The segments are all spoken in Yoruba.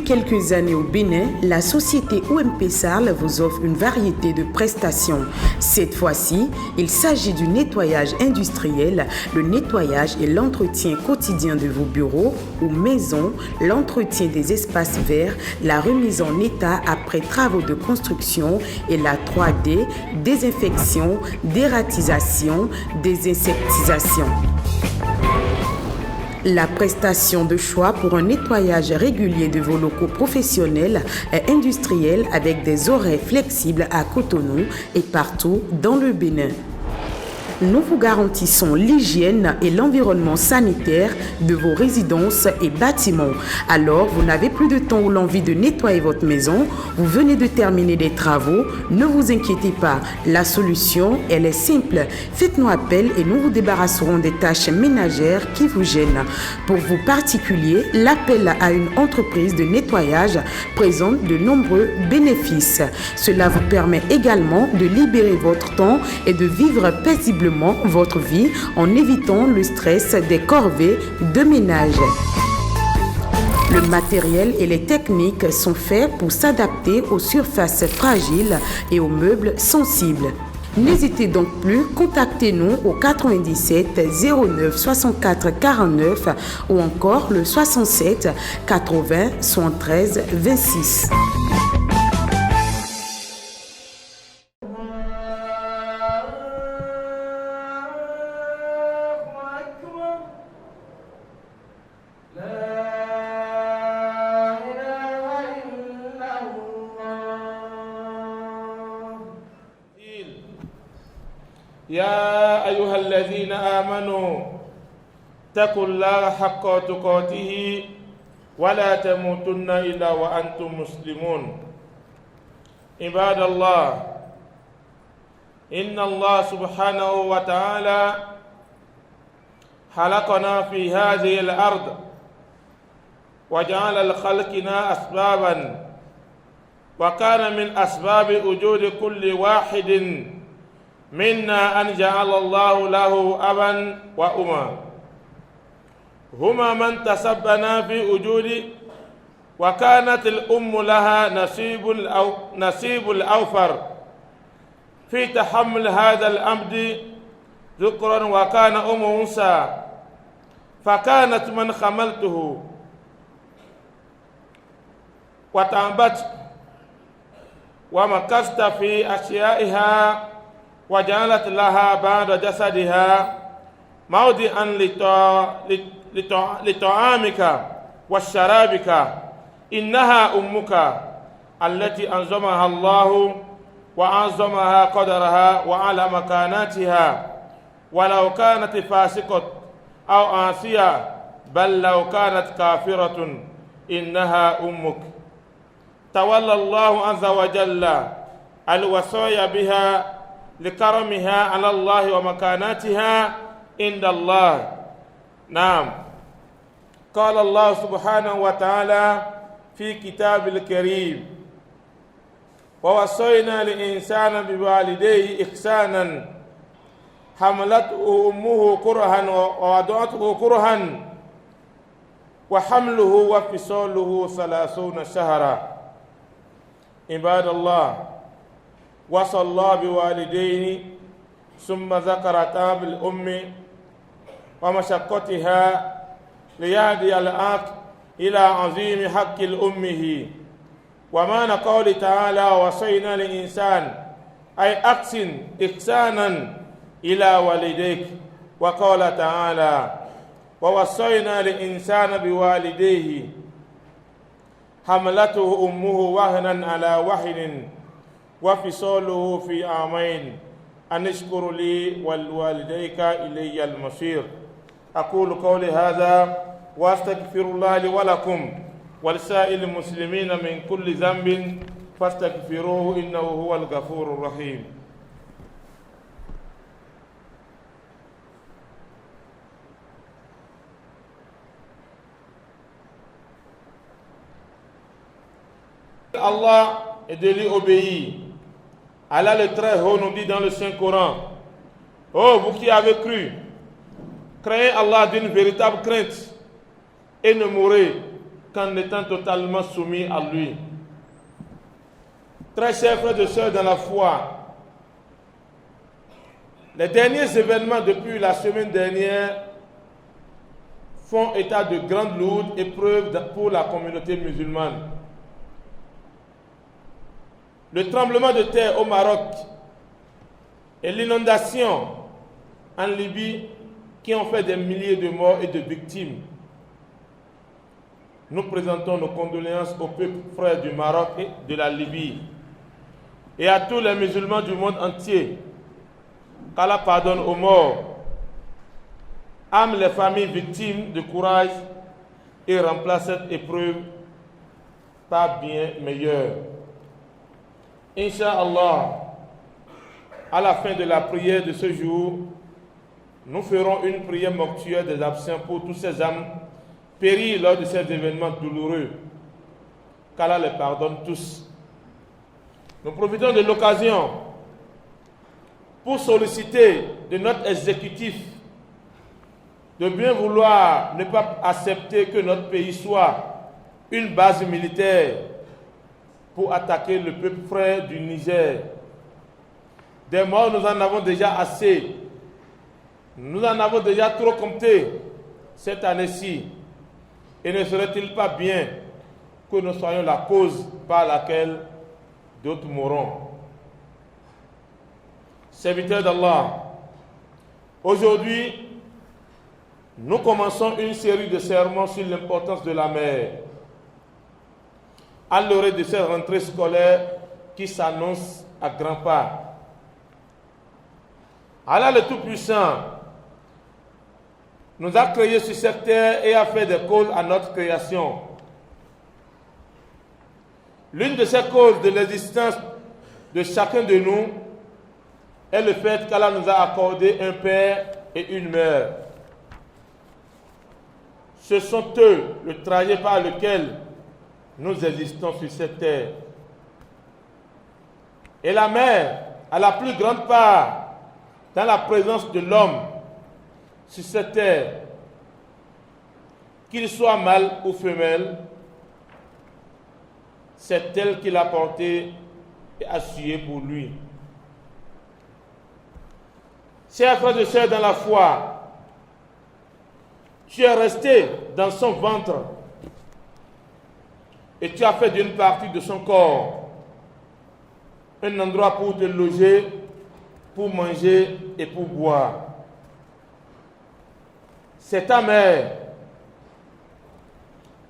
quelques années au Bénin, la société OMP Sarl vous offre une variété de prestations. Cette fois-ci, il s'agit du nettoyage industriel, le nettoyage et l'entretien quotidien de vos bureaux ou maisons, l'entretien des espaces verts, la remise en état après travaux de construction et la 3D, désinfection, dératisation, désinsectisation. La prestation de choix pour un nettoyage régulier de vos locaux professionnels et industriels avec des horaires flexibles à Cotonou et partout dans le Bénin. Nous vous garantissons l'hygiène et l'environnement sanitaire de vos résidences et bâtiments. Alors, vous n'avez plus de temps ou l'envie de nettoyer votre maison, vous venez de terminer des travaux, ne vous inquiétez pas, la solution, elle est simple. Faites-nous appel et nous vous débarrasserons des tâches ménagères qui vous gênent. Pour vous particuliers, l'appel à une entreprise de nettoyage présente de nombreux bénéfices. Cela vous permet également de libérer votre temps et de vivre paisiblement votre vie en évitant le stress des corvées de ménage. Le matériel et les techniques sont faits pour s'adapter aux surfaces fragiles et aux meubles sensibles. N'hésitez donc plus, contactez-nous au 97 09 64 49 ou encore le 67 80 73 26. يا أيها الذين آمنوا اتقوا الله حق تقاته ولا تموتن إلا وأنتم مسلمون عباد الله إن الله سبحانه وتعالى خلقنا في هذه الأرض وجعل لخلقنا أسبابا وكان من أسباب وجود كل واحد منا أن جعل الله له أبا وأما هما من تسبنا في وجود وكانت الأم لها نصيب الأوفر في تحمل هذا الأمد ذكرا وكان أم أنثى فكانت من حملته وتنبت ومكثت في أشيائها وجعلت لها بعد جسدها موضعا لطعامك وشرابك إنها أمك التي أنظمها الله وأعظمها قدرها وعلى مكاناتها ولو كانت فاسقة أو عاصية بل لو كانت كافرة إنها أمك تولى الله عز وجل الوصايا بها لكرمها على الله ومكاناتها عند الله. نعم، قال الله سبحانه وتعالى في كتاب الكريم ووصينا الإنسان بوالديه إحسانا حملته أمه كرها ووضعته كرها وحمله وفصاله 30 شهرا. عباد الله، وصى الله بوالديه ثم ذكر تعب الأم ومشقتها ليهدي العاق إلى عظيم حق الأمه ومعنى قول تعالى وصينا الإنسان أي أحسن إحسانا إلى والديك. وقال تعالى ووصينا الإنسان بوالديه حملته أمه وهنا على وهن وفصاله في عامين أن اشكر لي ولوالديك إلي المصير. أقول قولي هذا وأستغفر الله لي ولكم ولسائر المسلمين من كل ذنب فاستغفروه إنه هو الغفور الرحيم. Allah et de lui obéir. Allah le très haut nous dit dans le Saint-Coran: oh, vous qui avez cru, craignez Allah d'une véritable crainte et ne mourrez qu'en étant totalement soumis à lui. Très chers frères et sœurs dans la foi, les derniers événements depuis la semaine dernière font état de grandes lourdes épreuves pour la communauté musulmane. Le tremblement de terre au Maroc et l'inondation en Libye qui ont fait des milliers de morts et de victimes. Nous présentons nos condoléances au peuple frère du Maroc et de la Libye et à tous les musulmans du monde entier. Qu'Allah pardonne aux morts, âme les familles victimes de courage et remplace cette épreuve par bien meilleur. Inch'Allah, à la fin de la prière de ce jour, nous ferons une prière mortuaire des absents pour tous ces âmes péris lors de ces événements douloureux. Qu'Allah les pardonne tous. Nous profitons de l'occasion pour solliciter de notre exécutif de bien vouloir ne pas accepter que notre pays soit une base militaire pour attaquer le peuple frère du Niger. Des morts, nous en avons déjà assez. Nous en avons déjà trop compté cette année-ci. Et ne serait-il pas bien que nous soyons la cause par laquelle d'autres mourront? Serviteurs d'Allah, aujourd'hui, nous commençons une série de sermons sur l'importance de la mer, à l'orée de cette rentrée scolaire qui s'annonce à grands pas. Allah le Tout-Puissant nous a créés sur cette terre et a fait des causes à notre création. L'une de ces causes de l'existence de chacun de nous est le fait qu'Allah nous a accordé un père et une mère. Ce sont eux le trajet par lequel nous existons sur cette terre. Et la mère a la plus grande part dans la présence de l'homme sur cette terre, qu'il soit mâle ou femelle. C'est elle qui l'a porté et assuyé pour lui. Chers frères et sœurs dans la foi, tu es resté dans son ventre et tu as fait d'une partie de son corps un endroit pour te loger, pour manger et pour boire. C'est ta mère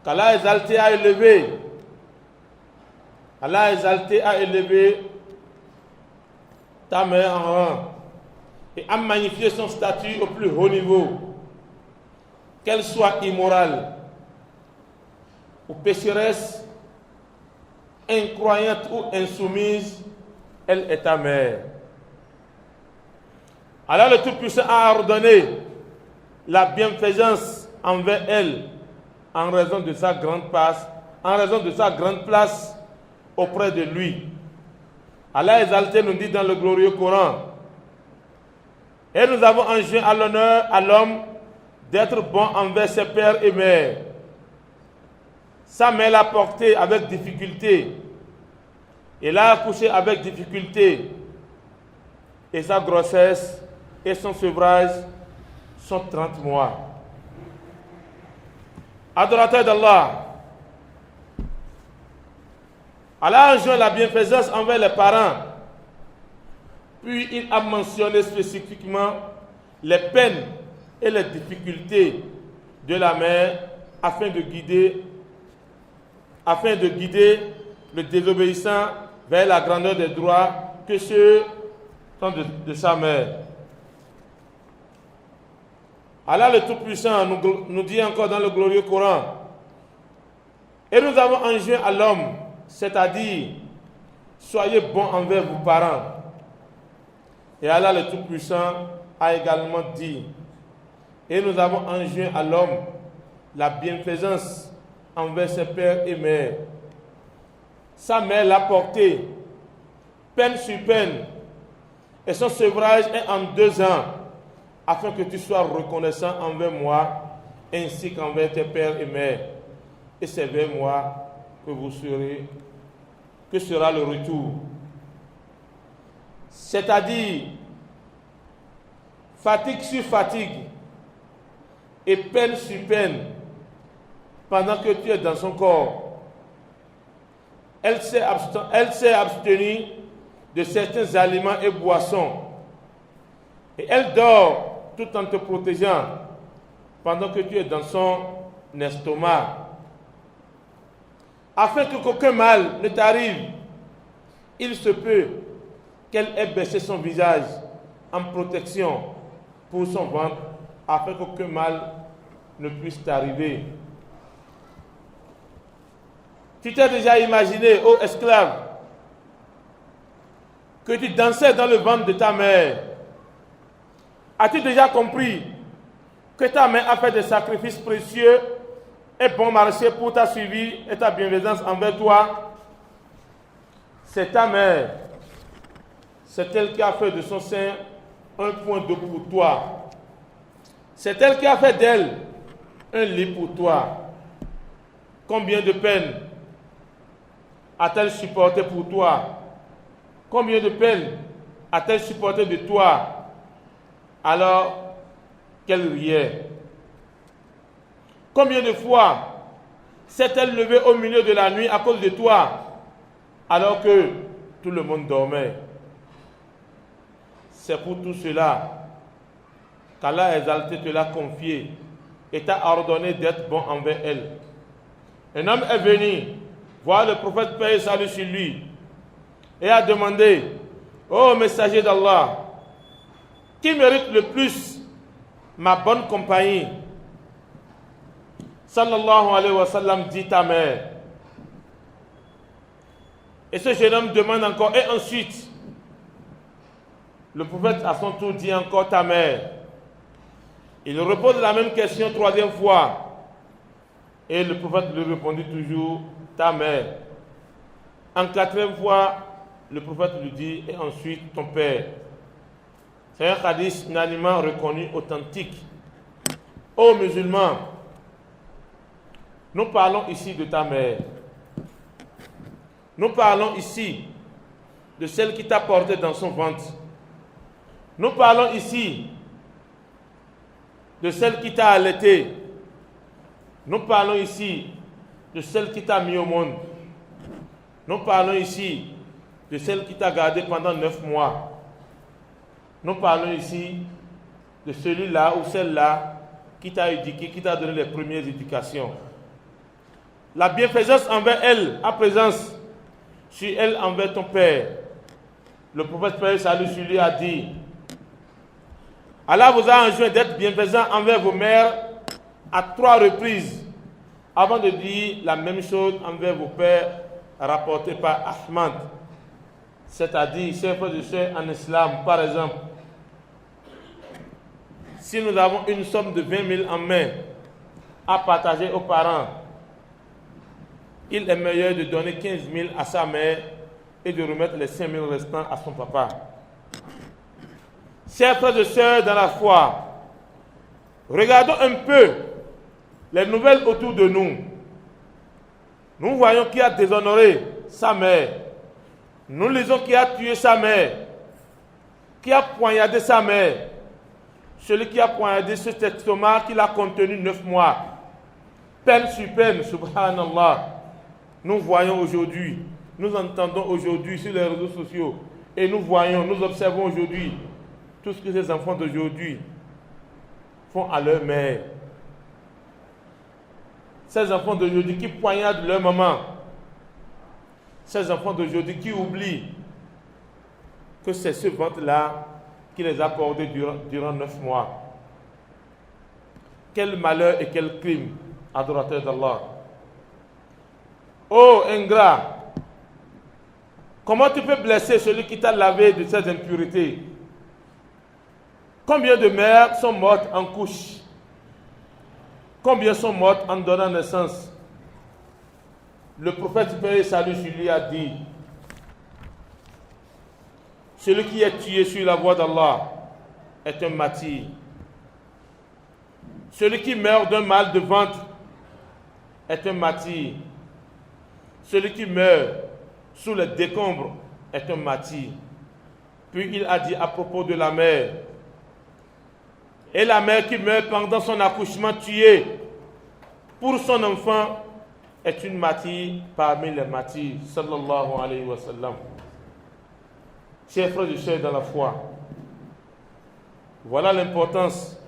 qu'Allah exalté a élevé. Allah exalté a élevé ta mère en rang et a magnifié son statut au plus haut niveau. Qu'elle soit immorale ou pécheresse, incroyante ou insoumise, elle est ta mère. Allah le Tout-Puissant a ordonné la bienfaisance envers elle en raison de sa grande place auprès de lui. Allah exalté nous dit dans le glorieux Coran: et nous avons enjoint à l'honneur à l'homme d'être bon envers ses pères et mères. Sa mère l'a porté avec difficulté. Elle a accouché avec difficulté. Et sa grossesse et son sevrage sont 30 mois. Adorateurs d'Allah, Allah a enjoint la bienfaisance envers les parents. Puis il a mentionné spécifiquement les peines et les difficultés de la mère afin de guider le désobéissant vers la grandeur des droits que ceux sont de sa mère. Allah le Tout-Puissant nous dit encore dans le glorieux Coran: et nous avons enjoint à l'homme, c'est-à-dire soyez bons envers vos parents. Et Allah le Tout-Puissant a également dit: et nous avons enjoint à l'homme la bienfaisance envers ses pères et mères. Sa mère l'a porté, peine sur peine, et son sevrage est en 2 ans, afin que tu sois reconnaissant envers moi, ainsi qu'envers tes pères et mères. et c'est vers moi que sera le retour. C'est-à-dire, fatigue sur fatigue et peine sur peine pendant que tu es dans son corps. Elle s'est abstenue de certains aliments et boissons. Et elle dort tout en te protégeant pendant que tu es dans son estomac. Afin que qu'aucun mal ne t'arrive, il se peut qu'elle ait baissé son visage en protection pour son ventre, afin qu'aucun mal ne puisse t'arriver. Tu t'es déjà imaginé, ô esclave, que tu dansais dans le ventre de ta mère? As-tu déjà compris que ta mère a fait des sacrifices précieux et bon marché pour ta suivi et ta bienveillance envers toi? C'est ta mère. C'est elle qui a fait de son sein un point d'eau pour toi. C'est elle qui a fait d'elle un lit pour toi. Combien de peines a-t-elle supporté pour toi? Combien de peines a-t-elle supporté de toi alors qu'elle riait? Combien de fois s'est-elle levée au milieu de la nuit à cause de toi alors que tout le monde dormait? C'est pour tout cela qu'Allah exalté te l'a confié et t'a ordonné d'être bon envers elle. Un homme est venu voir le prophète, paix et salut sur lui, et a demandé: ô messager d'Allah, qui mérite le plus ma bonne compagnie? Sallallahu alayhi wa sallam dit: ta mère. Et ce jeune homme demande encore: et ensuite? Le prophète à son tour dit encore: ta mère. Il repose la même question troisième fois, et le prophète lui répondit toujours: ta mère. En quatrième fois, le prophète lui dit: et ensuite ton père. C'est un hadith unanimement reconnu authentique. Ô musulmans, nous parlons ici de ta mère. Nous parlons ici de celle qui t'a porté dans son ventre. Nous parlons ici de celle qui t'a allaité. Nous parlons ici de celle qui t'a mis au monde. Nous parlons ici de celle qui t'a gardé pendant 9 mois. Nous parlons ici de celui-là ou celle-là qui t'a éduqué, qui t'a donné les premières éducations. La bienfaisance envers elle, à présence sur elle envers ton père. Le prophète Père salut sur lui a dit: Allah vous a enjoint d'être bienfaisant envers vos mères à 3 reprises, avant de dire la même chose envers vos pères, rapporté par Ahmad. C'est-à-dire, chers frères et sœurs en islam, par exemple, si nous avons une somme de 20 000 en main à partager aux parents, il est meilleur de donner 15 000 à sa mère et de remettre les 5 000 restants à son papa. Chers frères et sœurs dans la foi, regardons un peu les nouvelles autour de nous. Nous voyons qui a déshonoré sa mère. Nous lisons qui a tué sa mère, qui a poignardé sa mère. Celui qui a poignardé ce estomac qu'il a contenu 9 mois. Peine sur peine, subhanallah. Nous voyons aujourd'hui, nous entendons aujourd'hui sur les réseaux sociaux, et nous voyons, nous observons aujourd'hui tout ce que ces enfants d'aujourd'hui font à leur mère. Ces enfants d'aujourd'hui qui poignardent leur maman. Ces enfants d'aujourd'hui qui oublient que c'est ce ventre-là qui les a portés durant 9 mois. Quel malheur et quel crime, adorateur d'Allah. Oh ingrat, comment tu peux blesser celui qui t'a lavé de ses impuretés? Combien de mères sont mortes en couche? Combien sont mortes en donnant naissance? Le prophète paix et salut sur lui a dit: celui qui est tué sur la voie d'Allah est un martyr. Celui qui meurt d'un mal de ventre est un martyr. Celui qui meurt sous les décombres est un martyr. Puis il a dit à propos de la mère, et la mère qui meurt pendant son accouchement tuée pour son enfant est une martyre parmi les martyrs. Sallallahu alayhi wa sallam. Chers frères et sœurs dans la foi, voilà l'importance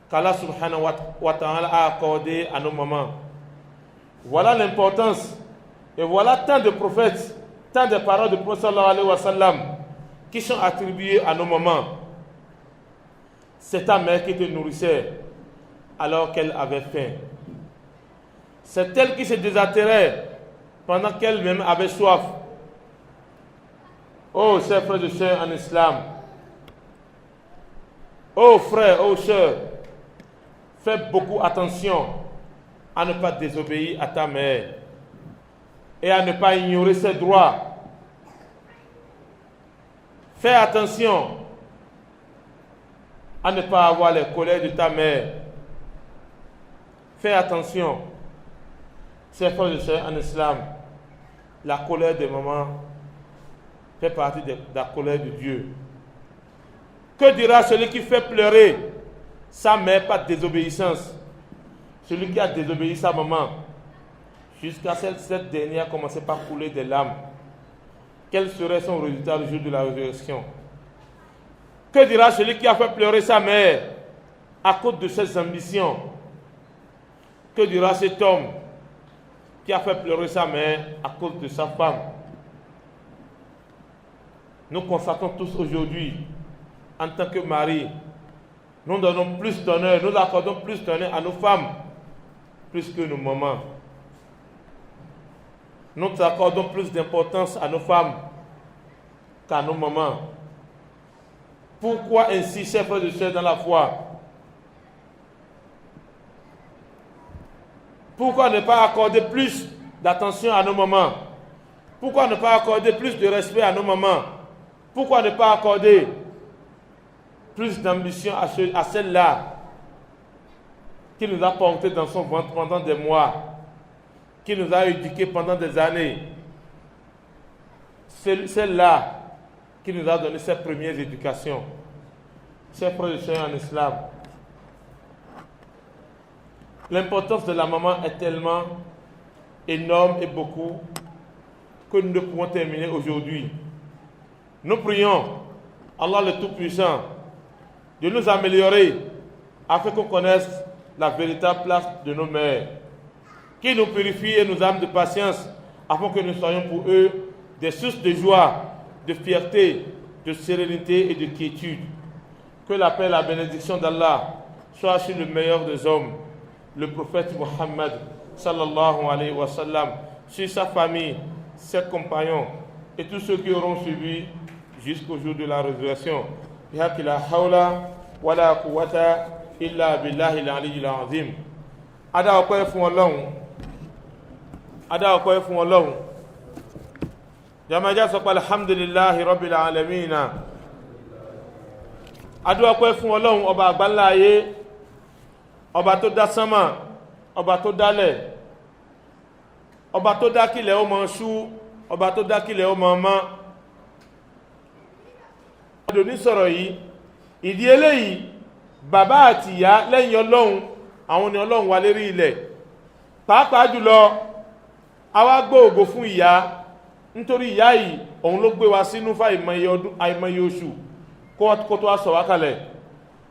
qu'Allah subhanahu wa ta'ala a accordée à nos mamans. Voilà l'importance, et voilà tant de prophètes, tant de paroles du prophète sallallahu alayhi wa sallam qui sont attribuées à nos mamans. C'est ta mère qui te nourrissait alors qu'elle avait faim. C'est elle qui se désaltérait pendant qu'elle-même avait soif. Oh, chers frères et sœurs en islam, oh frères, oh sœurs, fais beaucoup attention à ne pas désobéir à ta mère et à ne pas ignorer ses droits. Fais attention à ne pas avoir les colères de ta mère. Fais attention, chers frères et sœurs en islam, la colère des mamans fait partie de la colère de Dieu. Que dira celui qui fait pleurer sa mère par désobéissance? Celui qui a désobéi sa maman jusqu'à cette dernière a commencé par couler des larmes. Quel serait son résultat le jour de la résurrection? Que dira celui qui a fait pleurer sa mère à cause de ses ambitions? Que dira cet homme qui a fait pleurer sa mère à cause de sa femme? Nous constatons tous aujourd'hui, en tant que mari, nous donnons plus d'honneur, nous accordons plus d'honneur à nos femmes, plus que nos mamans. Nous accordons plus d'importance à nos femmes qu'à nos mamans. Pourquoi ainsi, chers frères et sœurs dans la foi? Pourquoi ne pas accorder plus d'attention à nos mamans? Pourquoi ne pas accorder plus de respect à nos mamans? Pourquoi ne pas accorder plus d'ambition à celle-là qui nous a portés dans son ventre pendant des mois, qui nous a éduqués pendant des années, celle-là qui nous a donné ses premières éducations? Chers frères et sœurs en islam, l'importance de la maman est tellement énorme et beaucoup que nous ne pouvons terminer aujourd'hui. Nous prions Allah le Tout-Puissant de nous améliorer afin qu'on connaisse la véritable place de nos mères, qui nous purifie et nous âme de patience afin que nous soyons pour eux des sources de joie, de fierté, de sérénité et de quiétude. Que la paix et la bénédiction d'Allah soient sur le meilleur des hommes, le prophète Muhammad sallallahu alayhi wa sallam, sur sa famille, ses compagnons et tous ceux qui auront suivi jusqu'au jour de la résurrection. Bihaqi la hawla wa la quwwata illa billahi al-aliyyil azim. Ada ọpẹ́ fún Ọlọ́run. Ada ọpẹ́ fún Ọlọ́run. Jamaja sọ pé alhamdulillahi rabbil alamin. Ada ọpẹ́ fún Ọlọ́run ọba àgbáńlá ayé, ọba tó dá sánmà, ọba tó dálẹ̀, ọba tó dá kílẹ̀ ó mọ́ ṣú, ọba tó dá kílẹ̀ ó mọ́ mọ́. Ọdún ní sọ̀rọ̀ yìí, ìdí eléyìí, bàbá àti ìyá lẹ́yìn Ọlọ́run, àwọn ni Ọlọ́run wà lérí ilẹ̀. Pàápàá jùlọ, a wá gbé ògo fún ìyá, nítorí ìyá yìí, òun ló gbé wa sínú fún àìmọye oṣù, kó tó wá sọ̀ wá kalẹ̀.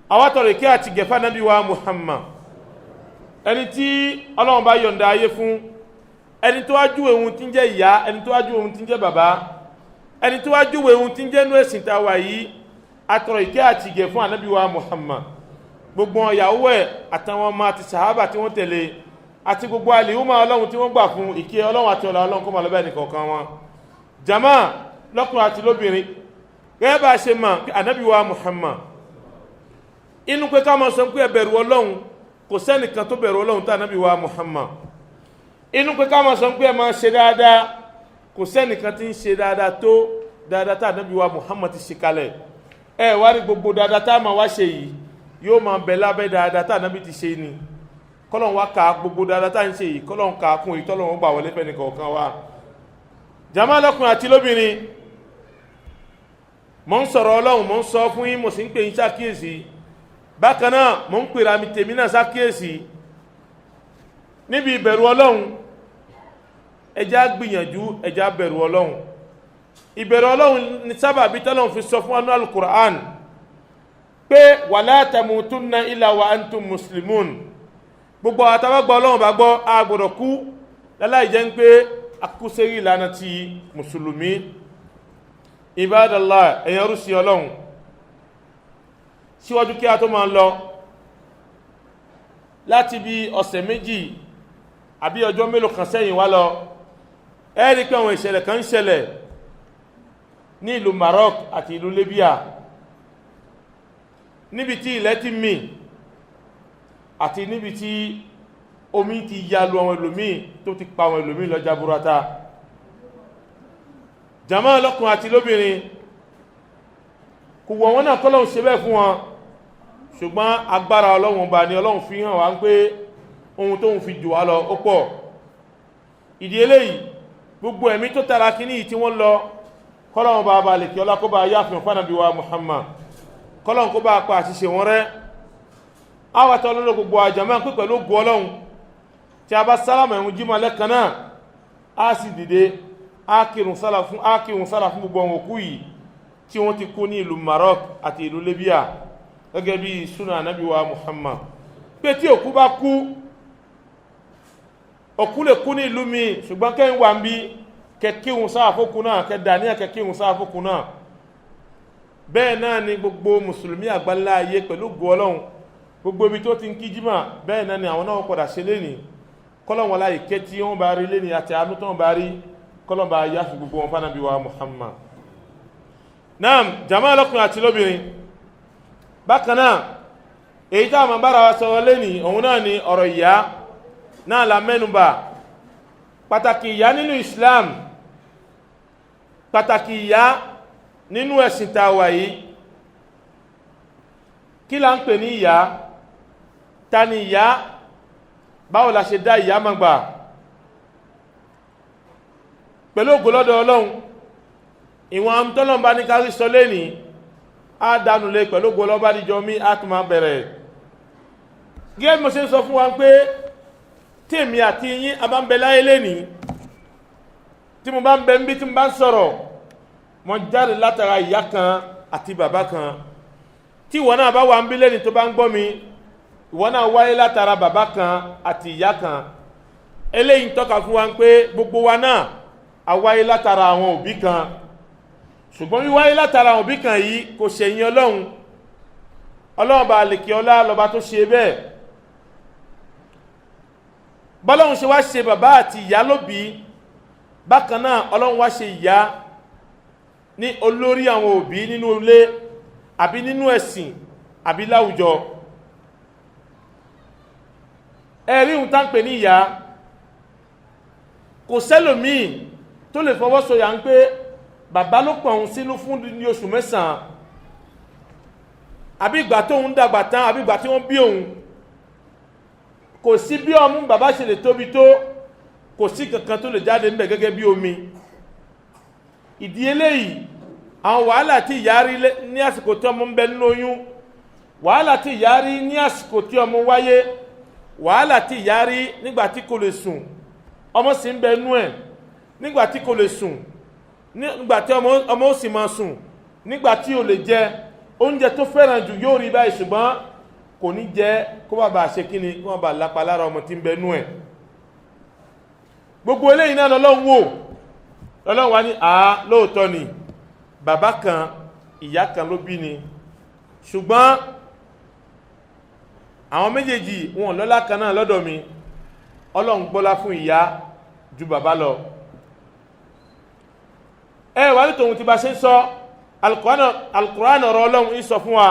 A wá tọrọ ìkẹ́ àti gẹ̀fà Nábì wa Muhammad. Ẹni tí Ọlọ́run bá yọ̀ǹda ayé fún, ẹni tó wá júwe ohun tí ń jẹ́ ìyá, ẹni tó wá júwe ohun tí ń jẹ́ bàbá, ẹni tó wá júwe ohun tí ń jẹ́ inú ẹ̀sìn tá a wà yìí, a tọrọ ìkẹ́ àti gẹ̀ fún Ànábì wa Muhammad. Gbogbo ìyàwó ẹ̀ àtàwọn ọmọ àti sàhábà tí wọ́n tẹ̀lé, àti gbogbo àlìhùmà Ọlọ́run tí wọ́n gbà fún, ìkẹ́ Ọlọ́run àti ọlá Ọlọ́run kó máa lọ bá ẹnìkọ̀ọ̀kan wọn. Jàmá lọ́kùnrin àti lóbìnrin, gẹ́gẹ́ bá a ṣe mọ̀ pé Ànábì wa Muhammad, inú pé ká máa sọ pé ẹ bẹ̀rù Ọlọ́run, kò sẹ́nìkan tó bẹ̀rù Ọlọ́run tó Ànábì wa Muhammad. Inú pé ká máa sọ pé ẹ máa ṣe dáadáa, kò sẹ́nìkan tí ń ṣe dáadáa tó dáadáa tá Ànábì wa Muhammad ti ṣe kalẹ̀. Ẹ wá rí gbogbo dáadáa tá a máa wá ṣe yìí, yóò máa bẹ lábẹ́ dáadáa tá Ànábì ti ṣe ni. kọ́lọ́n wá ka gbogbo dáadáa tá ń ṣe yìí kọ́lọ́n ka kún èyí tọ́lọ́n gbà wọlé fẹ́ni kọ̀ọ̀kan wa jàmáà lọ́kùnrin àti lóbìnrin mo ń sọ̀rọ̀ Ọlọ́run mo ń sọ fún yín mo sì ń pè yín ṣàkíyèsí bákan náà mo ń pèrà mi tèmi náà ṣàkíyèsí níbi ìbẹ̀rù Ọlọ́run ẹjá gbìyànjú ẹjá bẹ̀rù Ọlọ́run ìbẹ̀rù Ọlọ́run ni sábàbí tọ́lọ́run fi sọ fún wa ní Al-Qur'an pé wala tamutunna illa wa antum muslimun gbogbo àtàwàgbà Ọlọ́run bá gbọ́ a gbọ́dọ̀ kú láláì jẹ́ ń pé akúsérí ìlànà ti mùsùlùmí Ibadallah ẹ̀yàn rúsí Ọlọ́run síwájú kí a tó máa lọ láti bí ọ̀sẹ̀ méjì àbí ọjọ́ mélòó kan sẹ́yìn wá lọ ẹ́rí pé àwọn ìṣẹ̀lẹ̀ kan ń ṣẹlẹ̀ ní ìlú Maroc àti ìlú Libya níbi tí ilẹ̀ ti mì àti níbi tí omi ti ya lu àwọn ẹlòmíì tó ti pa àwọn ẹlòmíì lọ jaburata jàmáà lọ́kùnrin àti lóbìnrin kò wọ́n wọn náà kọ́lọ́hun ṣe bẹ́ẹ̀ fún wọn ṣùgbọ́n agbára Ọlọ́run bá ní Ọlọ́run fi hàn wá ń pé ohun tó ń fi jù wá lọ ó pọ̀ ìdí eléyìí gbogbo ẹ̀mí tó tara kí ní tí wọ́n lọ kọ́lọ́hun bá bá lè kí ọlá kó bá yáfin fánàbí wa Muhammad kọ́lọ́hun kó bá pa àṣìṣe wọn rẹ́ áwàtọ́ lọ́lọ́ gbogbo àjàmá pé pẹ̀lú ògo Ọlọ́run tí a bá sálámà ẹ̀hún jímọ̀ lẹ́kan náà á sì dìde á kírun sálà fún gbogbo àwọn òkú yìí tí wọ́n ti kú ní ìlú Maroc àti ìlú Libya gẹ́gẹ́ bí súnà ànábì wa Muhammad pé tí òkú bá kú òkú lè kú ní ìlú mi ṣùgbọ́n kẹ́ ń wà ń bí kẹkíhun sáàfókù náà kẹdàníà kẹkíhun sáàfókù náà bẹ́ẹ̀ náà ni gbogbo mùsùlùmí àgbáńlá ayé pẹ̀lú ògo Ọlọ́run gbogbo ibi tó ti ń kí jímà bẹ́ẹ̀ náà ni àwọn náà padà ṣe léni kọ́lọ̀wọ́n láì kẹ́ tí wọ́n bá rí léni àti àánú tó wọ́n bá rí kọ́lọ̀ bá yá fi gbogbo wọn fánàbí wa Muhammad naam jàmáà lọ́kùnrin àti lóbìnrin bákan náà èyí tá a máa bára wa sọ̀rọ̀ léni òun náà ni ọ̀rọ̀ ìyá náà la mẹ́nubà pàtàkì ìyá nínú Islam pàtàkì ìyá nínú ẹ̀sìn tá a wà yìí kí la ń pè ní ìyá ta ni ìyá báwo la ṣe dá ìyá máa gbà pẹ̀lú ògo lọ́dọ̀ Ọlọ́run ìwọ̀n amtọ́lọ́n bá ní kárí sọ lẹ́ni á dánú lé pẹ̀lú ògo lọ́bá díjọ mí á tún máa bẹ̀rẹ̀ gẹ́gẹ́ mo ṣe ń sọ fún wa pé tí èmi àti yín a bá ń bẹ láyé lẹ́ni tí mo bá ń bẹ ń bí tí mo bá ń sọ̀rọ̀ mo jáde látara ìyá kan àti bàbá kan tí ìwọ náà bá wà ń bí lẹ́ni tó bá ń gbọ́ mi ìwọ náà wáyé látara bàbá kan àti ìyá kan eléyìí ń tọ́ka fún wa pé gbogbo wa náà a wáyé látara àwọn òbí kan ṣùgbọ́n wíwáyé látara àwọn òbí kan yìí kò ṣẹ̀yìn Ọlọ́run bá lè kí ọlá lọba tó ṣe bẹ́ẹ̀ bọ́lọ́run ṣe wá ṣe bàbá àti ìyá lóbí bákan náà Ọlọ́run wá ṣe ìyá ní olórí àwọn òbí nínú ilé àbí nínú ẹ̀sìn àbí láwùjọ ẹ̀rí ń tán pè ní ìyá kò sẹ́lòmíì tó lè fọwọ́ sọ̀yà ń pé bàbá ló pọ̀ òun sínú fún ní oṣù 9 àbí ìgbà tó ń dàgbà tán àbí ìgbà tí wọ́n bí òun kò sí bí ọmú bàbá ṣe lè tóbi tó kò sí kankan tó lè jáde níbẹ̀ gẹ́gẹ́ bí omi ìdí eléyìí àwọn wàhálà tí ìyá rí ní àsìkò tí ọmọ ń bẹ nínú oyún wàhálà tí ìyá rí ní àsìkò tí ọmọ wáyé wàhálà tí ìyá rí nígbà tí kò lè sùn ọmọ sì ń bẹ nú ẹ̀ nígbà tí kò lè sùn nígbà tí ọmọ ó sì máa sùn nígbà tí ò lè jẹ oúnjẹ tó fẹ́ràn jù yóò rí báyìí ṣùgbọ́n kò ní jẹ kó bàbá ṣe kíni kó bàbá lápa lára ọmọ tí ń bẹ nú ẹ̀ gbogbo eléyìí náà lọ́lọ́run wò lọ́lọ́run wá ní lóòótọ́ ni bàbá kan ìyá kan ló bí ni ṣùgbọ́n àwọn méjèèjì wọn lọ́lá kan náà lọ́dọ̀ mi Ọlọ́run gbọ́lá fún ìyá ju bàbá lọ wà ní tòun ti bá ṣe sọ Al-Qur'an ọ̀rọ̀ Ọlọ́run ń sọ fún wa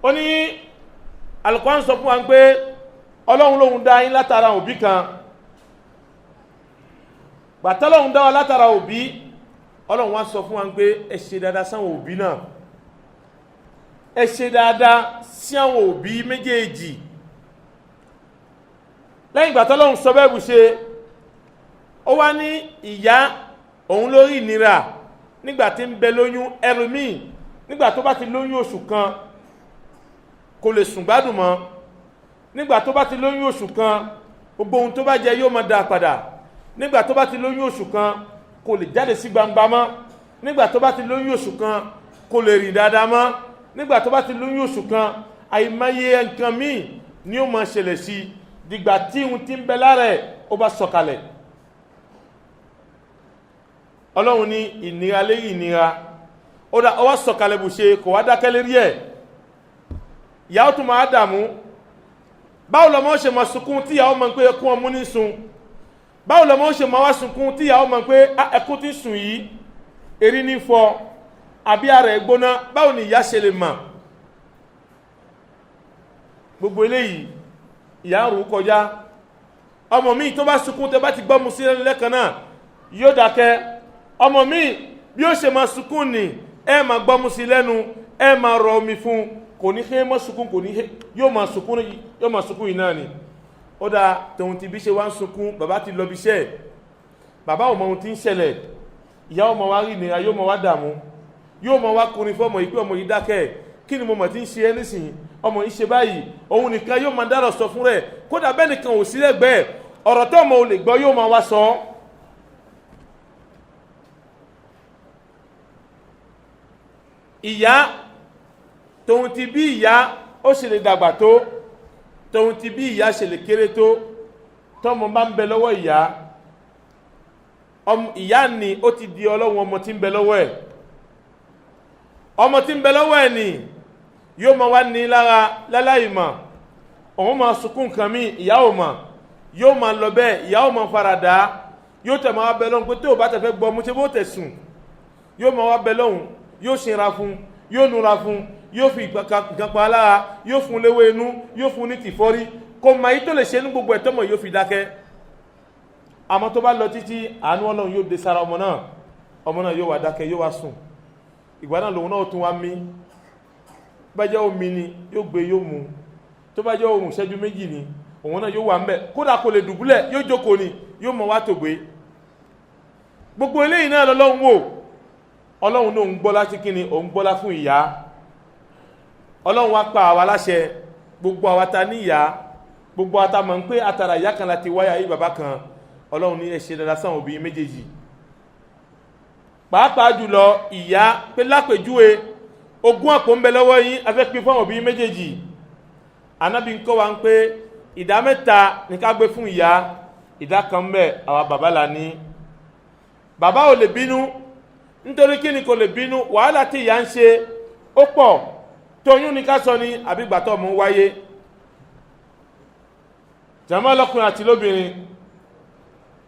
ó ní Al-Qur'an sọ fún wa pé Ọlọ́run lóhun dá yín látara òbí kan gbàtọ́lọ́hun dá wa látara òbí Ọlọ́run wá sọ fún wa pé ẹ ṣe dáadáa sáwọn òbí náà ẹ ṣe dáadáa sí àwọn òbí méjèèjì lẹ́yìn ìgbà tọ́lọ́run sọ bẹ́ẹ̀ bù ṣe ó wá ní ìyá òun lórí ìnira nígbà tí ń bẹ lóyún ẹlòmíì nígbà tó bá ti lóyún oṣù kan kò lè sùn gbádùn mọ́, nígbà tó bá ti lóyún oṣù kan gbogbo ohun tó bá jẹ yóò máa dá padà, nígbà tó bá ti lóyún oṣù kan kò lè jáde sí gbangba mọ́, nígbà tó bá ti lóyún oṣù kan kò lè rìn dáadáa mọ́, nígbà tó bá ti lóyún oṣù kan àìmọye nǹkan míì ni ó máa ṣẹlẹ̀ sí dìgbà tí ohun tí ń bẹ lára ẹ̀ ó bá sọ̀kalẹ̀. Ọlọ́run ní ìnira lẹ́yìn ìnira ó wá sọ̀kalẹ̀ bù ṣe kò wá dákẹ́ lérí ẹ̀. Ìyàwó tún máa dààmú, báwo lọmọ ṣe máa sunkún tí ìyàwó mọ̀ pé ẹkún ọmú ní sun, báwo lọmọ ṣe máa wá sunkún tí ìyàwó mọ̀ pé ẹkún tí sùn yìí erí ní fọ́ àbí ara ẹ̀ gbóná, báwo ni ìyá ṣe lè mọ̀? Gbogbo eléyìí ìyá ń rù kọjá. Ọmọ mi tó bá sunkún tẹ bá ti gbọ́ mu sí lẹ́kan náà yóò dákẹ́. Ọmọ mi bí ó ṣe máa sunkún ni ẹ máa gbọ́ mu sí lẹ́nu, ẹ máa rọ omi fún, kò ní hé mọ́ sunkún, kò ní hé, yóò máa sunkún yìí náà ni. Ó dáa tòun ti bí ṣe wá ń sunkún, bàbá ti lọ bí iṣẹ́, bàbá ò mọ ohun tí ń ṣẹlẹ̀, ìyá ọmọ wa rí ìnira yóò mọ wá dààmú, yóò mọ wá kùnrin fọmọ yìí pé ọmọ yìí dákẹ́, kí ni mo mọ̀ tí ń ṣe ẹ́ nísìnyí, ọmọ yìí ṣe báyìí, òun nìkan yóò máa dárọ̀ sọ fún rẹ̀, kódà bẹ́ẹ̀ nìkan ò sí lẹ́gbẹ̀ẹ́, ọ̀rọ̀ tó ọmọ ò lè gbọ́ yóò máa wá sọ. Ìyá tòun ti bí ìyá ó ṣe lè dàgbà tó, tòun ti bí ìyá ṣe lè kéré tó, tọ́mọ bá ń bẹ lọ́wọ́ ìyá, ìyá ni ó ti di ọlọ́run ọmọ tí ń bẹ lọ́wọ́ ẹ̀. Ọmọ tí ń bẹ lọ́wọ́ ẹ̀ ni yóò máa wá ní lára láláì mọ̀, òun máa sunkún nǹkan mí ìyá ò mọ̀, yóò máa lọ bẹ́ẹ̀ ìyá ò máa faradà, yóò tẹ̀ máa wá bẹ lọ́hùn pé tó o bá tẹ̀ fẹ́ gbọ́ mú ṣe bó tẹ̀ sùn, yóò máa wá bẹ lọ́hùn, yóò ṣinra fún, yóò nura fún, yóò fi nǹkan pa lára, yóò fún léwé inú, yóò fún ní tìfọ́rí, kò mọ̀ yí tó lè ṣe ní gbogbo ẹ̀ tọ́mọ̀ yóò fi dákẹ́. Àmọ́ tó bá lọ títí àánú Ọlọ́run yóò dé sára ọmọ náà yóò wá dákẹ́, yóò wá sùn. Ìgbà náà lòun náà tún wá mí, bá jẹ́ omi ni yóò gbé yóò mu, tó bá jẹ́ ohun ìṣẹ́jú méjì ni òun náà yóò wà ńbẹ̀, kódà kò lè dùbúlẹ̀ yóò jókòó ni yóò mọ̀ wá tògbé. Gbogbo eléyìí náà lọ́lọ́run wò, Ọlọ́run náà ń gbọ́lá sí kíni, òun gbọ́lá fún ìyá. Ọlọ́run wá pa àwa láṣẹ, gbogbo àwa ta ní ìyá, gbogbo àta mọ̀ ń pé àtàrà ìyá kan láti wáyà yí bàbá kan, Ọlọ́run ní ẹ ṣe dáadáa sáwọn òbí méjèèjì. Pàápàá jùlọ ìyá, pé lápèjúwe ogún àpò ń bẹ lọ́wọ́ yín a fẹ́ pín fún òbí méjèèjì. Ànábì ń kọ́ wa ń pé ìdá mẹ́ta ní ká gbé fún ìyá, ìdá kan ń bẹ àwa bàbá la ní. Bàbá ò lè bínú, nítorí kí ni kò lè bínú, wàhálà tí ìyá ń ṣe ó pọ̀, tóyún ní ká sọ ní àbígbàtọ̀ mú wáyé. Jàmá lọ́kùnrin àti lóbìnrin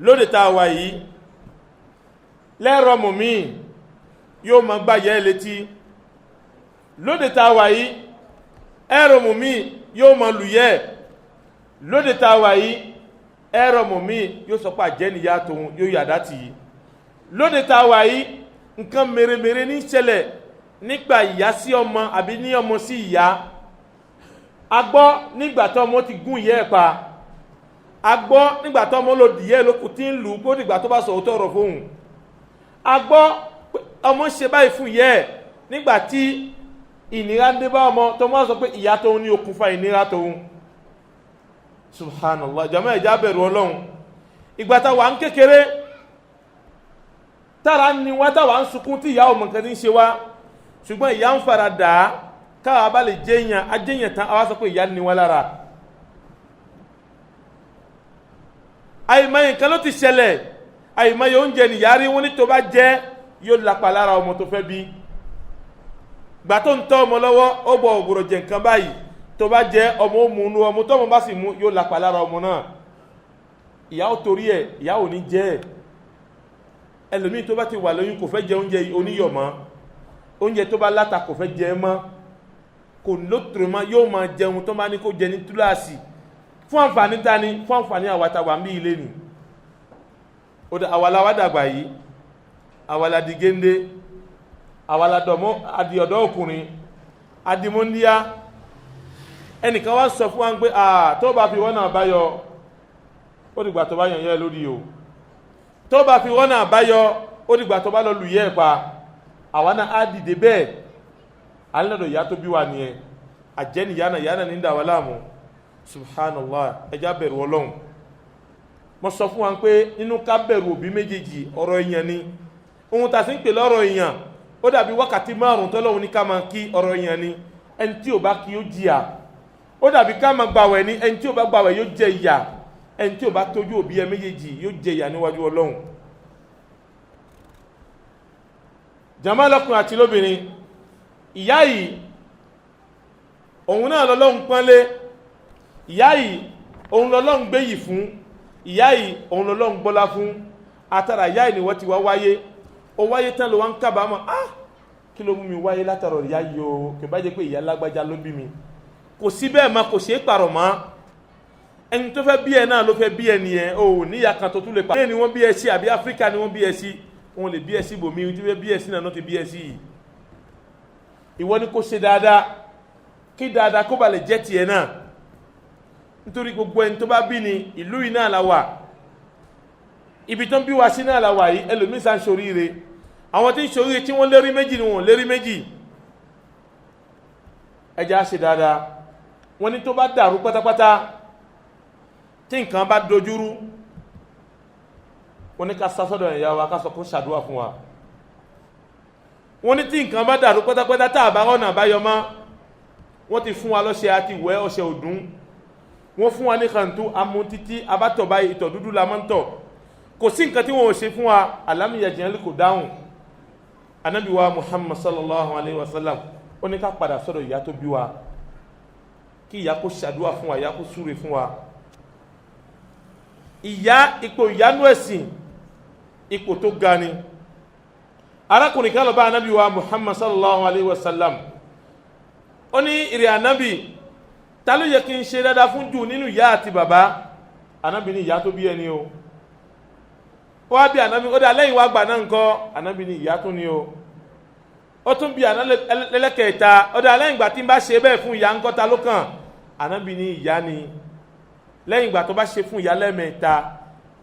lóde tá a wà yìí, lẹ́rọ mùmí yóò máa gbáyẹ̀ létí, lóde tá a wà yìí ẹ̀rọ mùmí yóò máa lùyẹ́, lóde tá a wà yìí ẹ̀rọ mùmí yóò sọ pé àjẹ́nìyá tóun yóò yàdá tì í, lóde tá a wà yìí nǹkan mèremère ní ṣẹlẹ̀ nígbà ìyá sí ọmọ àbí ní ọmọ sí ìyá. A gbọ́ nígbà tó ọmọ ti gún ìyá ẹ̀ pa, a gbọ́ nígbà tó ọmọ lòdì ìyá ẹ̀ lókun tí ń lù ú kó dìgbà tó bá sọ òótọ́ ọ̀rọ̀ fóun. A gbọ́ ọmọ ṣe báyìí fún ìyá ẹ̀ nígbà tí ìnira ń dé bá ọmọ tó mọ́ sọ pé ìyá tóun ní okùnfà ìnira tóun. Subhanallah, jàmá ẹ̀já bẹ̀rù Ọlọ́run. Ìgbà tá wà ń kékeré tára ni wá táwa ń sunkún tí ìyá ọmọ nǹkan tí ń ṣe wá, ṣùgbọ́n ìyá ń fara dà á káwa bá lè jẹ́yàn ajẹ́yàn tán àwa sọ pé ìyá ni wá lára. Àìmọye nǹkan ló ti ṣẹlẹ̀, àìmọye oúnjẹ nìyá rí wọn ní tó bá jẹ́ yóò lápa lára ọmọ tó fẹ́ bí. Gbà tó ń tọ́ ọmọ lọ́wọ́ ó bọ̀ ògbòrò jẹ nǹkan báyìí, tó bá jẹ́ ọmọ ó mú inú ọmọ tó ọmọ bá sì mú yóò lápa lára ọmọ náà. Ìyá ò torí ẹ̀, ìyá ò ní jẹ́ ẹ̀. Ẹlòmíì tó bá ti wà lóyún kò fẹ́ jẹ oúnjẹ oníyọ̀ mọ́, oúnjẹ tó bá láta kò fẹ́ jẹ mọ́, kò lótòrò mọ́, yóò máa jẹun tó máa ní kó jẹ ní túláàsì fún àǹfààní ta ni, fún àǹfààní àwàtàwà ń bí ilé ni. Àwàlá wá dàgbà yìí, àwàlá di géńdé, àwàlá àdì ọ̀dọ́ ọkùnrin, àdìmọ́ndíá. Ẹnìkan wá sọ fún wa pé tó bá fi wọ́n náà báyọ̀ ó dìgbà tó bá yàn yẹ́ lórí o tó bá fi wọ́n náà báyọ ó dìgbà tó bá lọ lù yẹ́ pa àwọn náà á dìde bẹ́ẹ̀ alẹ́dọ̀ ìyá tó bí wà nìyẹn àjẹ́ni yánà ní ìdàwà láàmú subhanallah ẹjá bẹ̀rù ọlọ́run mo sọ fún wa pé nínú ká bẹ̀rù òbí méjèèjì ọ̀rọ̀ èèyàn ni ohun tà sí ń pè lọ́rọ̀ èèyàn ó dàbí wákàtí 5 tọ́lọ́run ní ká máa kí ọ̀rọ̀ èèyàn ni ẹni tí ò bá kí ó jìyà ó dàbí ká máa gbàwẹ̀ ní ẹni tí ò bá gbàwẹ̀ yóò jẹ ìyà ẹni tí ò bá tójú òbí ẹ méjèèjì yóò jẹ ìyà níwájú ọlọ́run jàmá lọ́kùnrin àti lóbìnrin ìyá yìí òun náà lọ́lọ́run pọ́nlé ìyá yìí òun lọ́lọ́run gbé yìí fún ìyá yìí òun lọ́lọ́run gbọ́lá fún àtàrà ìyá yìí ni wọ́n ti wá wáyé ó wáyé tán ló wá ń kábàámọ̀ kí ló mú mi wáyé látàrọ̀ ìyá yìí o kì bá jẹ́ pé ìyá lágbájá ló bí mi kò sí bẹ́ẹ̀ ma kò ṣe é pàrọ̀ mọ́ ẹni tó fẹ́ bí ẹ náà ló fẹ́ bí ẹ nìyẹn o níyà kan tó tún lè pàrọ̀ ní wọ́n bí ẹ sí àbí Áfíríkà ni wọ́n bí ẹ sí wọ́n lè bí ẹ sí bòmí tí wọ́n bí ẹ sí náà ti bí ẹ sí yìí ìwọ ni kò ṣe dáadáa kí dáadáa kó ba lè jẹ́ tiẹ̀ náà nítorí gbogbo ẹni tó bá bí ni ìlú yìí náà la wà ibi tó ń bí wa sí náà la wà yìí ẹlòmíín sá ń ṣoríire àwọn tí ń ṣoríire tí wọ́n lérí méjì ni wọ́n lérí méjì ẹjá ṣe dáadáa wọ́n ní tó bá dàrú pátápátá tí nǹkan bá dojúrú wọ́n ní ká sásọ́dọ̀ ìyá wa ká sọ kó ṣàdúrà fún wa wọ́n ní tí nǹkan bá dàrú pátápátá tá àbá ọ̀nà àbáyọ mọ́ wọ́n ti fún wa lọ́ṣẹ àti ìwẹ́ ọṣẹ òdún wọ́n fún wa ní kàntú amú títí abátọ̀ báyìí ìtọ̀ dúdú la máa ń tọ̀ kò sí nǹkan tí wọ́n ò ṣe fún wa alámìyà jẹ́ kò dáhùn anábì wa Muhammad sallallahu alayhi wa sallam ó ní ká padà sọ́dọ̀ ìyá tó bí wa kí ìyá kó ṣàdúrà fún wa ìyá kó súre fún wa ìyá ipò ìyánú ẹ̀sìn ipò tó ga ni arákùnrin kan lọ bá anábì wa Muhammad sallallahu alayhi wa sallam ó ní ìrẹ̀ anábì ta ló yẹ kí n ṣe dáadáa fún jù nínú ìyá àti bàbá anábì ní ìyá tó bí ẹni o wá bí anábì ó dá lẹ́yìn wá gbà náà ńkọ́ anábì ní ìyá tó ní o ó tún bí àná lẹ́lẹ́kẹ̀ẹ́ta ó dá lẹ́yìn ìgbà tí ń bá ṣe bẹ́ẹ̀ fún ìyá ńkọ́ ta ló kàn anábì ní ìyá ni lẹ́yìn ìgbà tó bá ṣe fún ìyá lẹ́mẹ̀ẹ́ta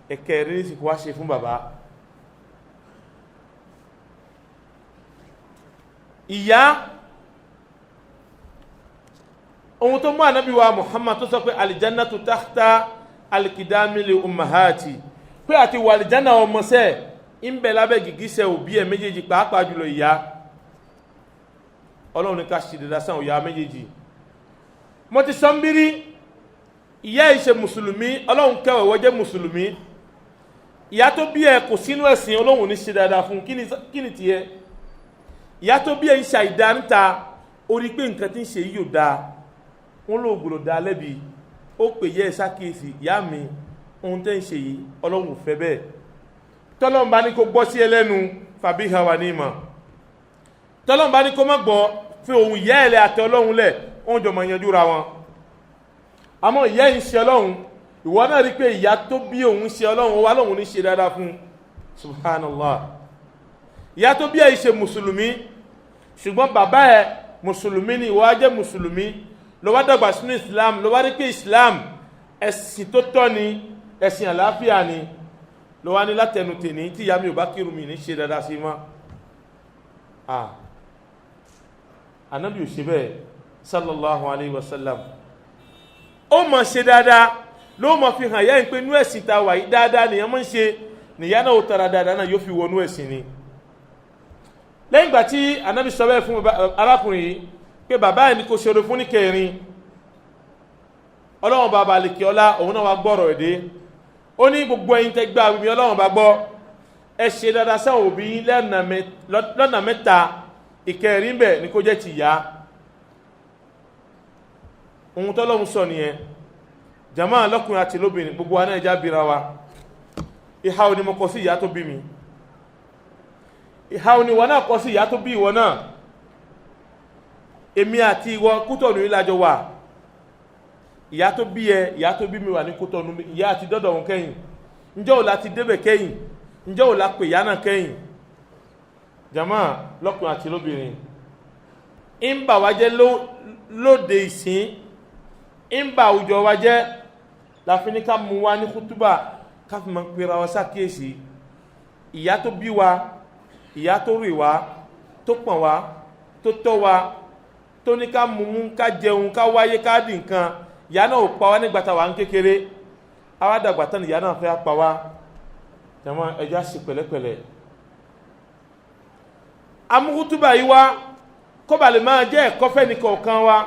ẹ̀kẹrin sì kó wá ṣe fún bàbá ìyá ohun tó mú anábì wa Muhammad tó sọ pé aljannatu tahta alkidamili ummahati pé àti wà aljanna ọmọsẹ́ ń bẹ lábẹ́ gìgísẹ̀ òbí ẹ̀ méjèèjì pàápàá jùlọ ìyá ọlọ́run ní ká ṣe dáadáa sáwọn ìyá méjèèjì mo ti sọ ń bírí ìyá ìṣe mùsùlùmí ọlọ́run kẹwàá wọ́n jẹ́ mùsùlùmí ìyá tó bí ẹ kò sínú ẹ̀sìn ọlọ́run ní ṣe dáadáa fún kí ni tiẹ̀ ìyá tó bí ẹ ń ṣe àìdá ń ta orí pé nǹkan tí ń ṣe yìí ò dáa wọ́n ló gbọ́dọ̀ dá lẹ́bi ó pè yẹ́ ṣàkíyèsí ìyá mi ohun tẹ́ ń ṣe yìí ọlọ́run ò fẹ́ bẹ́ẹ̀ tọ́lọ́run bá ní kó gbọ́ sí ẹlẹ́nu fàbíhà wà ní ìmọ̀ tọ́lọ́run bá ní kó má gbọ́ fi ohun ìyá ẹ̀lẹ́ àti ọlọ́run lẹ̀ wọ́n jọ mọ̀ yanjú ra wọn àmọ́ ìyá yìí ń ṣe ọlọ́run ìwọ náà rí pé ìyá tó bí òun ṣe ọlọ́run wà lóhun ní ṣe dáadáa fún subhanallah ìyá tó bí ẹ̀ ṣe mùsùlùmí ṣùgbọ́n bàbá ẹ̀ mùsùlùmí ni ìwọ á jẹ́ mùsùlùmí ló wá dàgbà sínú islam ló wá rí pé islam ẹ̀sìn tó tọ́ ni ẹ̀sìn àlàáfíà ni ló wá ní látẹnu tèní tí ìyá mi ò bá kírun mi ní ṣe dáadáa sí mọ́ ànábì ò ṣe bẹ́ẹ̀ sallallahu alayhi wa sallam ó mọ̀ ṣe dáadáa ló mọ̀ fi hàn yá ń pé inú ẹ̀sìn ta wà yìí dáadáa nìyẹn mọ́ ń ṣe nìyá náà ó tara dáadáa náà yóò fi wọnú ẹ̀sìn ni lẹ́yìn ìgbà tí ànábì sọ bẹ́ẹ̀ fún arákùnrin yìí pé bàbá ẹni kò ṣòro fún ní kẹrin ọlọ́run bàbá àlèkè ọlá òun náà wá gbọ́rọ̀ èdè ó ní gbogbo ẹ̀yin tẹ́ gbà wípé ọlọ́run bá gbọ́ ẹ ṣe dáadáa sáwọn òbí lọ́nà mẹ́ta ìkẹrin bẹ̀ ní kó jẹ́ ti ìyá ohun tọ́lọ́run sọ nìyẹn jàmáà lọ́kùnrin àti lóbìnrin gbogbo wa náà ẹja bíra wa ìhà òní mo kọ sí ìyá tó bí mi ìhà òní wọn náà kọ sí ìyá tó bí ìwọ náà èmi àti ìwọ Kútọ̀nù ìlàjọ wà ìyá tó bí ẹ ìyá tó bí mi wà ní Kútọ̀nù ìyá àti dọ́dọ̀ wọn kẹ́yìn ǹjẹ́ ò láti débẹ̀ kẹ́yìn ǹjẹ́ ò lá pè ìyá náà kẹ́yìn jàmáà lọ́kùnrin àti lóbìnrin ń bà wá jẹ́ lóde ìsìn ń bà àwùjọ wa jẹ́ láfi ní ká mú wá ní kútúbà ká fi máa ń pera wa sákèésí ìyá tó bí wa, ìyá tó rè wá, tó pọ̀n wá, tó tọ́ wa, tó ní ká mú ká jẹun ká wáyé ká dì nǹkan. Ìyá náà ò pa wá nígbà tá wà ń kékeré, àwa dàgbà tán ìyá náà fẹ́ pa wá. Jàmá ẹja sí pẹ̀lẹ́pẹ̀lẹ́. Amúkútúbà yìí wá kó bà lè máa jẹ́ ẹ̀kọ́ fẹ́ni kọ̀ọ̀kan wa.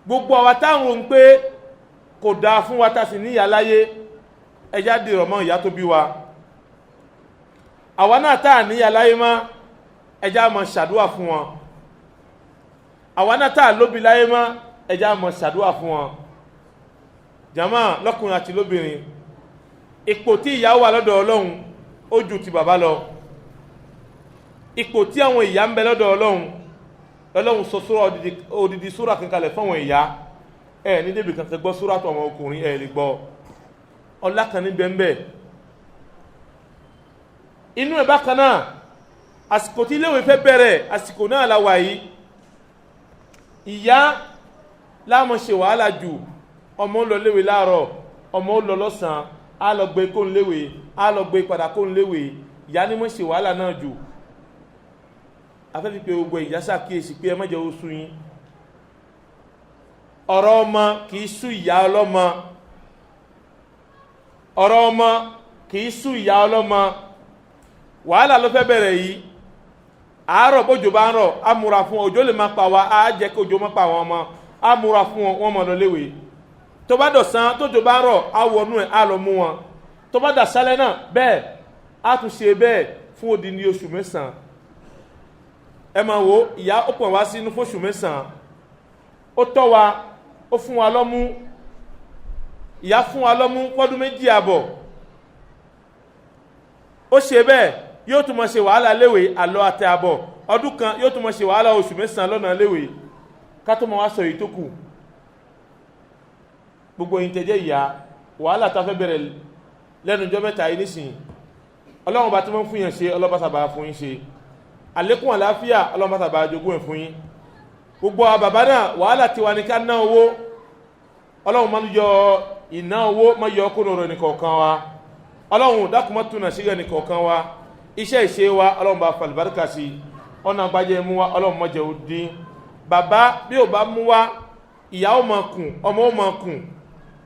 Gbogbo àwa táwọn ń pé kò dáa fún wa tá sì níyà láyé, ẹja dìrọ̀ mọ́ ìyá tó bí wa. Àwa náà tá níyà láyé mọ́, ẹja máa ṣàdúà fún wọn. Àwa náà tá lóbi láyé mọ́, ẹja máa ṣàdúà fún wọn. Jàmá lọ́kùnrin àti lóbìnrin, ipò tí ìyá wà lọ́dọ̀ Ọlọ́run ó ju ti bàbá lọ. Ipò tí àwọn ìyá ń bẹ lọ́dọ̀ Ọlọ́run sọ súrà odidi súrà kankalẹ̀ fún àwọn ìyá. Ní débi kan gbọ́ súrà tó àwọn ọkùnrin lè gbọ́. Ọlá kan ní bẹ́ẹ̀. Inú ẹ̀ bákan náà, àsìkò tí iléèwé fẹ́ bẹ̀rẹ̀, àsìkò náà la wà yìí. Ìyá láàmú ṣe wàhálà jù. Ọmọ ń lọ léwe láàárọ̀, ọmọ ń lọ lọ́sàn-án, á lọ gbé kó ń léwe, á lọ gbé padà kó ń léwe. Ìyá ni mo ṣe wàhálà náà jù. Afẹ́fi pé gbogbo ìyá ṣàkíyèsí pé ẹ má jẹ́ ó sú yín. Ọ̀rọ̀ ọmọ kì í sú ìyá ọlọ́mọ. Ọ̀rọ̀ ọmọ kì í sú ìyá ọlọ́mọ. Wàhálà ló fẹ́ bẹ̀rẹ̀ yìí. Àárọ̀ bójò bá ń rọ̀, á múra fún òjò lè má pa wá, á jẹ́ kí òjò má pa àwọn ọmọ, á múra fún wọn mọ̀ lọ léwe. Tó bá dọ̀sán tójò bá ń rọ̀, á wọnú ẹ̀ á lọ mú wọn. Tó bá dàsálẹ̀ náà bẹ́ẹ̀, á tún ṣe bẹ́ẹ̀ fún odindi oṣù 9. Ẹ máa wo ìyá ó pọ̀n wá sínú fóṣù 9. Ó tọ́ wa, ó fún wa lọ́mú. Ìyá fún wa lọ́mú fọ́dún 2 àbọ̀. Ó ṣe bẹ́ẹ̀, yóò tún máa ṣe wàhálà léwe àlọ́ àtẹ àbọ̀. Ọdún kan yóò tún máa ṣe wàhálà oṣù 9 lọ́nà léwe. Ká tó máa wá sọ èyí tó kù. Gbogbo yín tẹ́jẹ́ ìyá, wàhálà tá fẹ́ bẹ̀rẹ̀ lẹ́nu ọjọ́ mẹ́ta yìí nísìn. Ọlọ́run bá tí wọ́n fún yín ṣe, Ọlọ́run bá sábà fún yín ṣe. Àlékún àlàáfíà, Ọlọ́run bá sábà jogún ẹ̀ fún yín. Gbogbo bàbá náà wàhálà tí wà ní ká ná owó. Ọlọ́run máa ń yọ ìná owó, máa yọ kúrò rẹ̀ nìkọ̀ọ̀kan wa. Ọlọ́run dákun má túnà sí rẹ̀ nìkọ̀ọ̀kan wa. Iṣẹ́ ìṣe wa, Ọlọ́run bá fa àlùbáríkà sí. Ọ̀nà àgbájẹ́ mú wa, Ọlọ́run má jẹ́ ó dín. Bàbá bí ò bá mú wa, ìyá ó máa kùn, ọmọ ó máa kùn.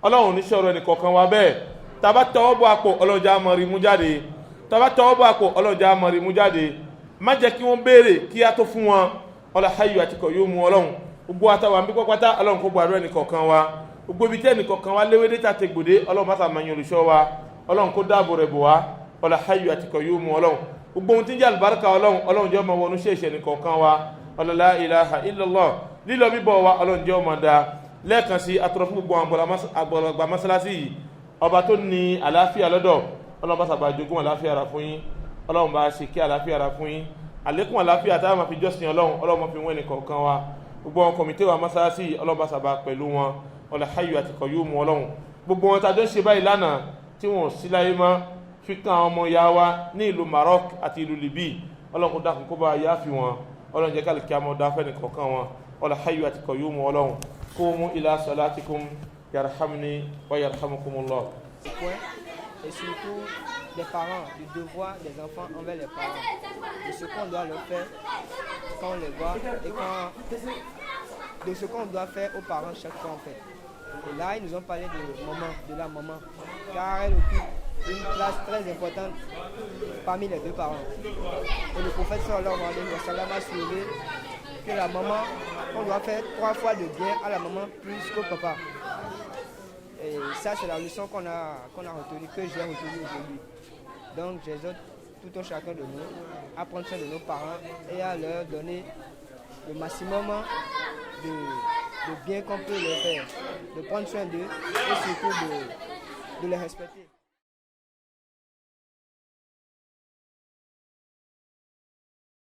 Ọlọ́run ní sọ̀rọ̀ nìkọ̀ọ̀kan wa bẹ́ẹ̀. Tá bá tọwọ́ bọ̀ àpò, Ọlọ́run já máa rí mú jáde. Tá bá tọwọ́ bọ̀ àpò, Ọlọ́run já máa rí mú jáde. Má jẹ́ kí wọ́n béèrè kí á tó fún wọn. Ọlá hayyu àti qayyum Ọlọ́run. Gbogbo àtàwọn àbí pátá Ọlọ́run kó gbàdúrà nìkọ̀ọ̀kan wa. Gbogbo ibi tẹ́ nìkọ̀ọ̀kan wa léwédé tá te gbòdé, Ọlọ́run má sà máa yan olùṣọ́ wa. Ọlọ́run kó dáàbò rẹ̀ bò wá. Ọlá hayyu àti qayyum Ọlọ́run. Gbogbo ohun tí ń jẹ́ àlùbáríkà Ọlọ́run jẹ́ ọmọ wọnú ṣẹ̀ṣẹ̀ nìkọ̀ọ̀kan wa. Ọlá la ilaha illallah. Lílọ bíbọ̀ wa Ọlọ́run jẹ́ ọmọ dáa. Lẹ́ẹ̀kan sí atọrọ fún gbogbo àgbàlagbà mọ́sálásí yìí. Ọba tó ní àlàáfíà lọ́dọ̀, Ọlọ́run bá sábà jogún àlàáfíà ara fún yín. Ọlọ́run bá ṣe kí àlàáfíà ara fún yín. Àlékún àlàáfíà tá a máa fi jọ́sìn Ọlọ́run máa fi wọ́n ẹnìkọ̀ọ̀kan wa. Gbogbo àwọn kọ̀mítè wa mọ́sálásí yìí, Ọlọ́run bá sábà pẹ̀lú wọn. Ọlá hayyu àti qayyum Ọlọ́run. Gbogbo wọn tàjọ́ ṣe báyìí lánàá tí wọ́n sí láyé mọ́ fi kan àwọn ọmọ ìyá wa ní ìlú Maroc àti ìlú Libya. Ọlọ́run kó dákun kó bá yá fi wọn. Ọlọ́run jẹ́ kálí kí a mọ̀ dá fẹ́ nìkọ̀ọ̀kan wọn. Ọlá hayyu àti qayyum Ọlọ́run. Qumu ila salatikum yarhamni wa yarhamukumullah. Et surtout des parents, du devoir des enfants envers les parents, de ce qu'on doit leur faire quand on les voit et de ce qu'on doit faire aux parents chaque fois en fait. Et là, ils nous ont parlé de la maman, car elle occupe une place très importante parmi les 2 parents. Et le prophète sallallahu alayhi wa sallam a soulevé que la maman, on doit faire 3 fois de bien à la maman plus qu'au papa. Et ça, c'est la leçon qu'on a retenue, que j'ai retenue aujourd'hui. Donc, j'exhorte tout un chacun de nous à prendre soin de nos parents et à leur donner le maximum de bien qu'on peut leur faire, de prendre soin d'eux et surtout de les respecter.